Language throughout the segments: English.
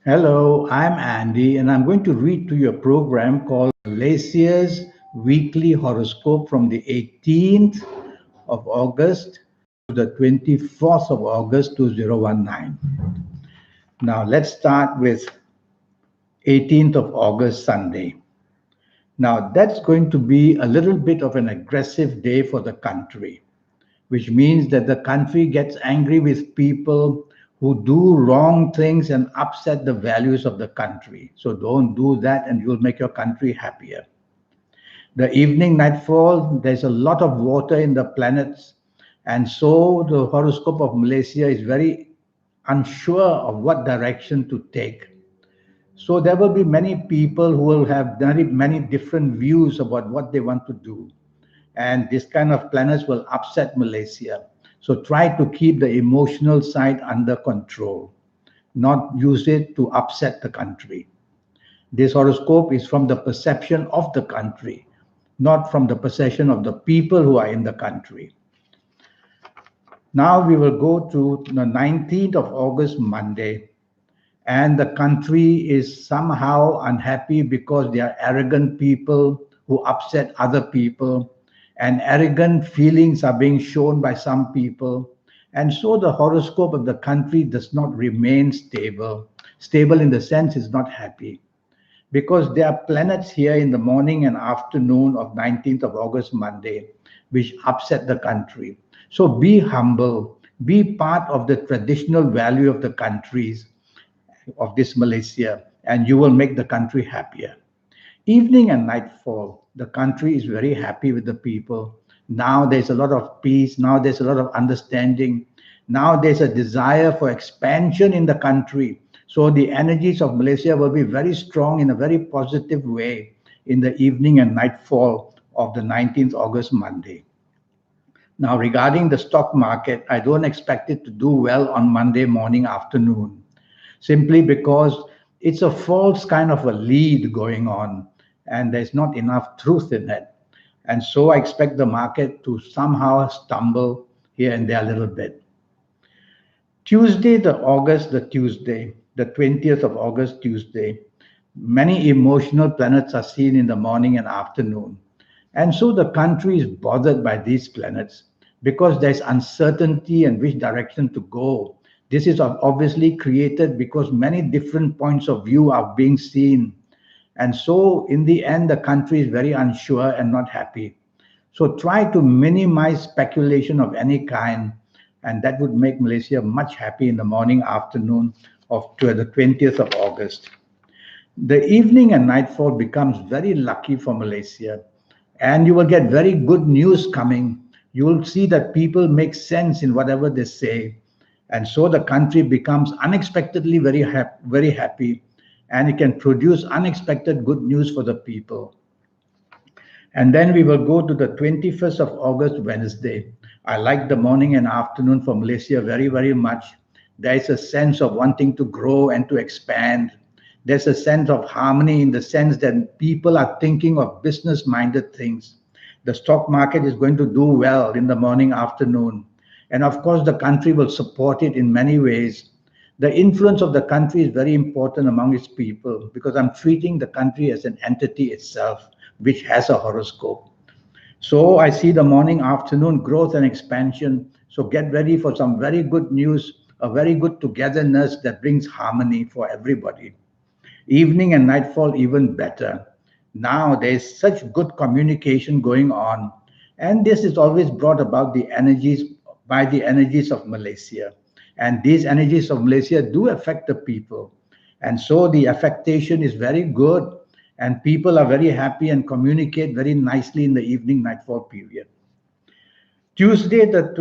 Hello, I'm Andy, and I'm going to read to you a program called Malaysia's Weekly Horoscope from the 18th of August to the 24th of August 2019. Now, let's start with 18th of August, Sunday. Now, that's going to be a little bit of an aggressive day for the country, which means that the country gets angry with people who do wrong things and upset the values of the country. So don't do that, and you'll make your country happier. The evening nightfall, there's a lot of water in the planets, and so the horoscope of Malaysia is very unsure of what direction to take. So there will be many people who will have very many different views about what they want to do. And this kind of planets will upset Malaysia. So try to keep the emotional side under control, not use it to upset the country. This horoscope is from the perception of the country, not from the perception of the people who are in the country. Now we will go to the 19th of August, Monday, and the country is somehow unhappy because they are arrogant people who upset other people, and arrogant feelings are being shown by some people. And so the horoscope of the country does not remain stable. Stable in the sense it's not happy, because there are planets here in the morning and afternoon of 19th of August, Monday, which upset the country. So be humble, be part of the traditional value of the countries of this Malaysia, and you will make the country happier. Evening and nightfall, the country is very happy with the people. Now there's a lot of peace. Now there's a lot of understanding. Now there's a desire for expansion in the country. So the energies of Malaysia will be very strong in a very positive way in the evening and nightfall of the 19th August, Monday. Now, regarding the stock market, I don't expect it to do well on Monday morning afternoon, simply because it's a false kind of a lead going on, and there's not enough truth in it. And so I expect the market to somehow stumble here and there a little bit. Tuesday, the 20th of August, Tuesday, many emotional planets are seen in the morning and afternoon. And so the country is bothered by these planets because there's uncertainty and which direction to go. This is obviously created because many different points of view are being seen. And so, in the end, the country is very unsure and not happy. So, try to minimize speculation of any kind, and that would make Malaysia much happy in the morning, afternoon of to the 20th of August. The evening and nightfall becomes very lucky for Malaysia, and you will get very good news coming. You will see that people make sense in whatever they say, and so the country becomes unexpectedly very happy, and it can produce unexpected good news for the people. And then we will go to the 21st of August, Wednesday. I like the morning and afternoon for Malaysia very, very much. There is a sense of wanting to grow and to expand. There's a sense of harmony in the sense that people are thinking of business minded things. The stock market is going to do well in the morning, afternoon. And of course, the country will support it in many ways. The influence of the country is very important among its people because I'm treating the country as an entity itself, which has a horoscope. So I see the morning, afternoon growth and expansion. So get ready for some very good news, a very good togetherness that brings harmony for everybody. Evening and nightfall, even better. Now there's such good communication going on, and this is always brought about the energies by the energies of Malaysia. And these energies of Malaysia do affect the people. And so the affectation is very good, and people are very happy and communicate very nicely in the evening nightfall period. Thursday, the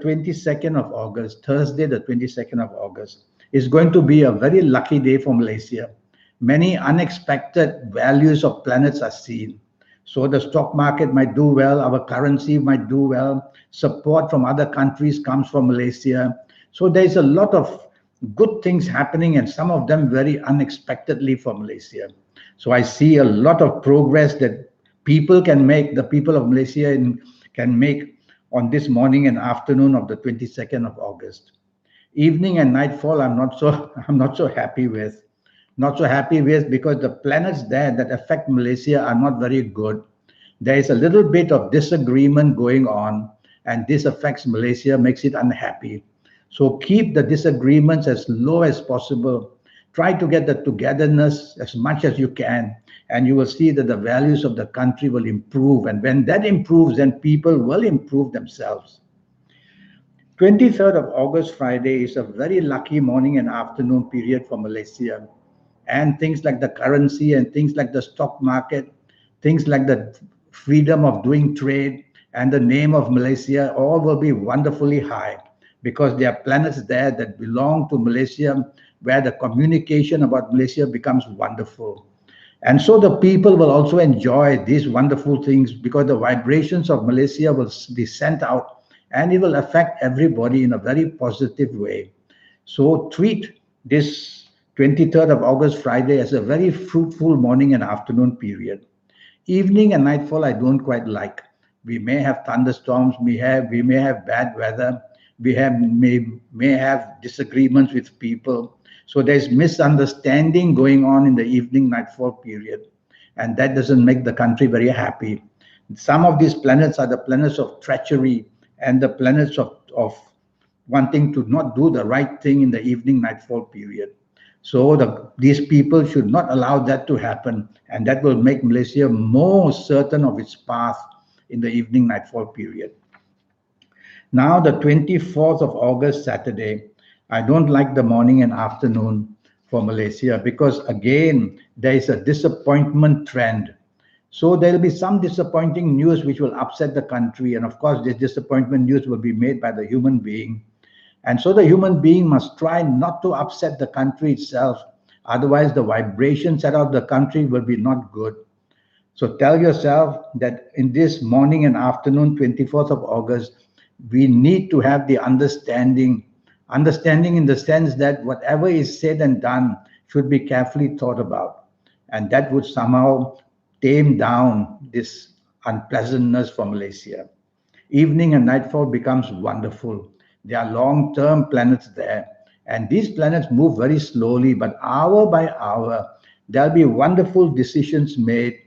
22nd of August, Thursday, the 22nd of August, is going to be a very lucky day for Malaysia. Many unexpected values of planets are seen. So the stock market might do well, our currency might do well, support from other countries comes from Malaysia. So there's a lot of good things happening, and some of them very unexpectedly for Malaysia. So I see a lot of progress that people can make, the people of Malaysia can make on this morning and afternoon of the 22nd of August. Evening and nightfall, I'm not so happy with. Not so happy with because the planets there that affect Malaysia are not very good. There is a little bit of disagreement going on, and this affects Malaysia, makes it unhappy. So keep the disagreements as low as possible. Try to get the togetherness as much as you can, and you will see that the values of the country will improve. And when that improves, then people will improve themselves. 23rd of August, Friday, is a very lucky morning and afternoon period for Malaysia. And things like the currency and things like the stock market, things like the freedom of doing trade and the name of Malaysia, all will be wonderfully high because there are planets there that belong to Malaysia where the communication about Malaysia becomes wonderful. And so the people will also enjoy these wonderful things because the vibrations of Malaysia will be sent out and it will affect everybody in a very positive way. So treat this 23rd of August, Friday, as a very fruitful morning and afternoon period. Evening and nightfall, I don't quite like. We may have thunderstorms, we may have bad weather, may have disagreements with people. So there's misunderstanding going on in the evening nightfall period, and that doesn't make the country very happy. Some of these planets are the planets of treachery and the planets of wanting to not do the right thing in the evening nightfall period. So these people should not allow that to happen, and that will make Malaysia more certain of its path in the evening nightfall period. Now, the 24th of August, Saturday, I don't like the morning and afternoon for Malaysia because, again, there is a disappointment trend. So there will be some disappointing news which will upset the country. And of course, this disappointment news will be made by the human being. And so the human being must try not to upset the country itself. Otherwise, the vibrations out of the country will be not good. So tell yourself that in this morning and afternoon, 24th of August, we need to have the understanding in the sense that whatever is said and done should be carefully thought about. And that would somehow tame down this unpleasantness for Malaysia. Evening and nightfall becomes wonderful. There are long-term planets there. And these planets move very slowly, but hour by hour, there'll be wonderful decisions made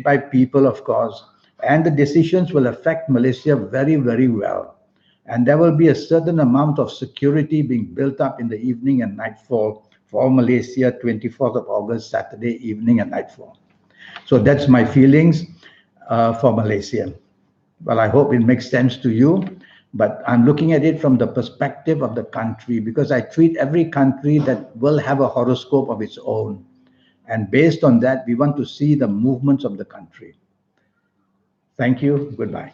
by people, of course, and the decisions will affect Malaysia very, very well. And there will be a certain amount of security being built up in the evening and nightfall for Malaysia, 24th of August, Saturday evening and nightfall. So that's my feelings for Malaysia. Well, I hope it makes sense to you, but I'm looking at it from the perspective of the country because I treat every country that will have a horoscope of its own. And based on that, we want to see the movements of the country. Thank you. Goodbye.